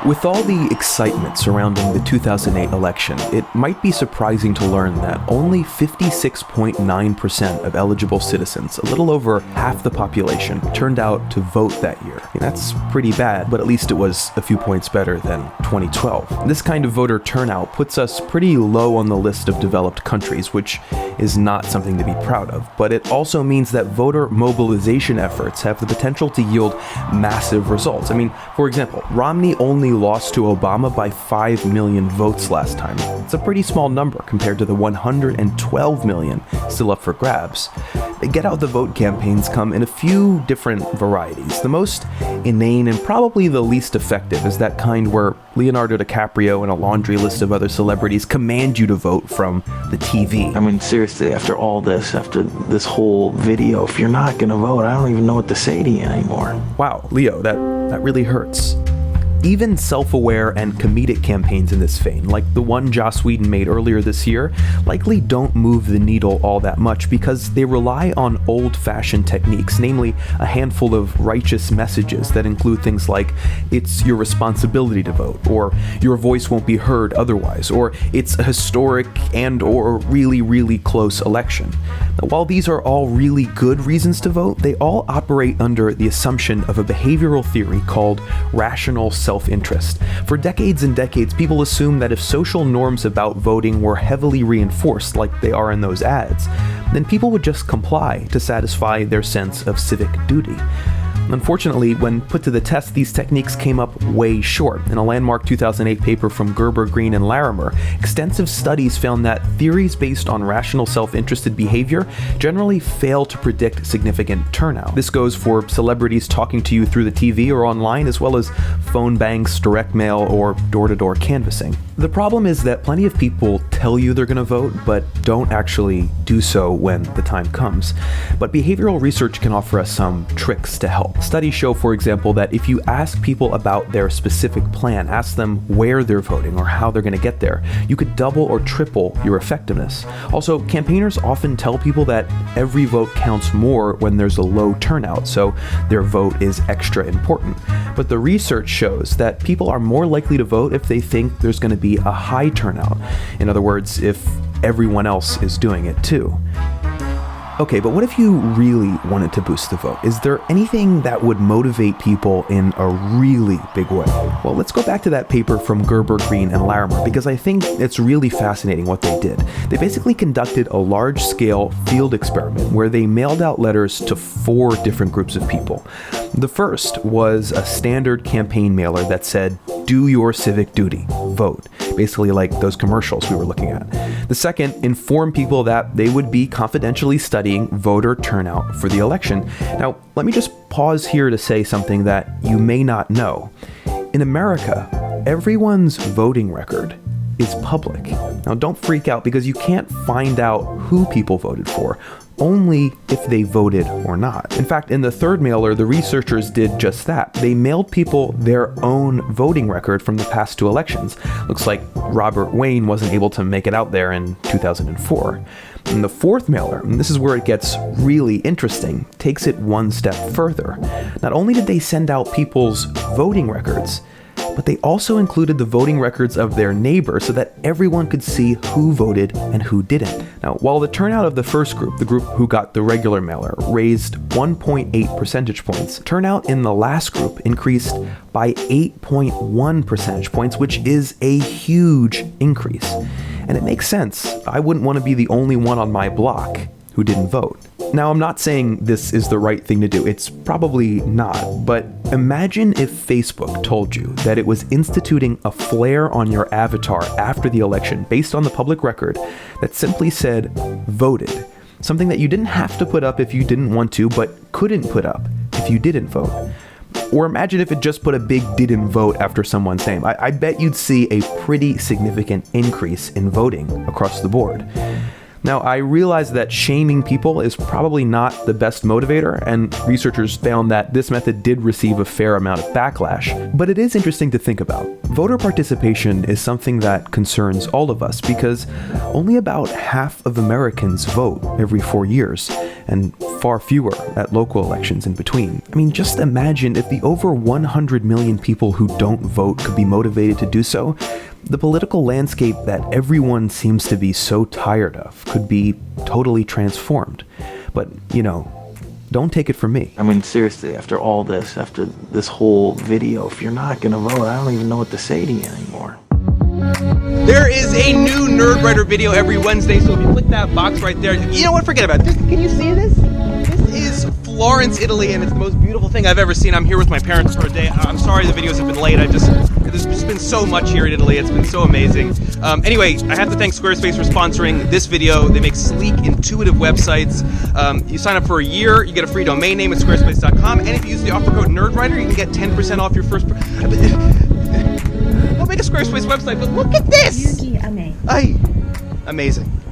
With all the excitement surrounding the 2008 election, it might be surprising to learn that only 56.9% of eligible citizens, a little over half the population, turned out to vote that year. That's pretty bad, but at least it was a few points better than 2012. This kind of voter turnout puts us pretty low on the list of developed countries, which is not something to be proud of, but it also means that voter mobilization efforts have the potential to yield massive results. For example, Romney only lost to Obama by 5 million votes last time. It's a pretty small number compared to the 112 million still up for grabs. Get out the vote campaigns come in a few different varieties. The most inane and probably the least effective is that kind where Leonardo DiCaprio and a laundry list of other celebrities command you to vote from the TV. Seriously, after all this, after this whole video, if you're not gonna vote, I don't even know what to say to you anymore. Wow, Leo, that really hurts. Even self-aware and comedic campaigns in this vein, like the one Joss Whedon made earlier this year, likely don't move the needle all that much because they rely on old-fashioned techniques, namely a handful of righteous messages that include things like, it's your responsibility to vote, or your voice won't be heard otherwise, or it's a historic and or really, really close election. Now, while these are all really good reasons to vote, they all operate under the assumption of a behavioral theory called rational self-interest. For decades and decades, people assumed that if social norms about voting were heavily reinforced, like they are in those ads, then people would just comply to satisfy their sense of civic duty. Unfortunately, when put to the test, these techniques came up way short. In a landmark 2008 paper from Gerber, Green, and Larimer, extensive studies found that theories based on rational self-interested behavior generally fail to predict significant turnout. This goes for celebrities talking to you through the TV or online, as well as phone banks, direct mail, or door-to-door canvassing. The problem is that plenty of people tell you they're going to vote, but don't actually do so when the time comes. But behavioral research can offer us some tricks to help. Studies show, for example, that if you ask people about their specific plan, ask them where they're voting or how they're going to get there, you could double or triple your effectiveness. Also, campaigners often tell people that every vote counts more when there's a low turnout, so their vote is extra important. But the research shows that people are more likely to vote if they think there's going to be a high turnout. In other words, if everyone else is doing it too. Okay, but what if you really wanted to boost the vote? Is there anything that would motivate people in a really big way? Well, let's go back to that paper from Gerber, Green, and Larimer, because I think it's really fascinating what they did. They basically conducted a large-scale field experiment where they mailed out letters to 4 different groups of people. The first was a standard campaign mailer that said, "Do your civic duty, vote," basically like those commercials we were looking at. The second informed people that they would be confidentially studying voter turnout for the election. Now, let me just pause here to say something that you may not know. In America, everyone's voting record is public. Now, don't freak out because you can't find out who people voted for, only if they voted or not. In fact, in the third mailer, the researchers did just that. They mailed people their own voting record from the past 2 elections. Looks like Robert Wayne wasn't able to make it out there in 2004. And the fourth mailer, and this is where it gets really interesting, takes it one step further. Not only did they send out people's voting records, but they also included the voting records of their neighbors so that everyone could see who voted and who didn't. Now, while the turnout of the first group, the group who got the regular mailer, raised 1.8 percentage points, turnout in the last group increased by 8.1 percentage points, which is a huge increase. And it makes sense. I wouldn't want to be the only one on my block who didn't vote. Now, I'm not saying this is the right thing to do. It's probably not. But imagine if Facebook told you that it was instituting a flare on your avatar after the election based on the public record that simply said voted. Something that you didn't have to put up if you didn't want to, but couldn't put up if you didn't vote. Or imagine if it just put a big didn't vote after someone's name. I bet you'd see a pretty significant increase in voting across the board. Now, I realize that shaming people is probably not the best motivator, and researchers found that this method did receive a fair amount of backlash. But it is interesting to think about. Voter participation is something that concerns all of us because only about half of Americans vote every 4 years, and far fewer at local elections in between. I mean, just imagine if the over 100 million people who don't vote could be motivated to do so. The political landscape that everyone seems to be so tired of could be totally transformed. But, don't take it from me. I mean, seriously, after all this, after this whole video, if you're not gonna vote, I don't even know what to say to you anymore. There is a new Nerd Writer video every Wednesday, so if you click that box right there, you know what, forget about it. Can you see this? This is Florence, Italy, and it's the most beautiful thing I've ever seen. I'm here with my parents for a day. I'm sorry the videos have been late. There's just been so much here in Italy. It's been so amazing. Anyway, I have to thank Squarespace for sponsoring this video. They make sleek, intuitive websites. You sign up for a year, you get a free domain name at squarespace.com, and if you use the offer code NERDWRITER, you can get 10% off your first... I'll make a Squarespace website, but look at this! YUKI, Amazing.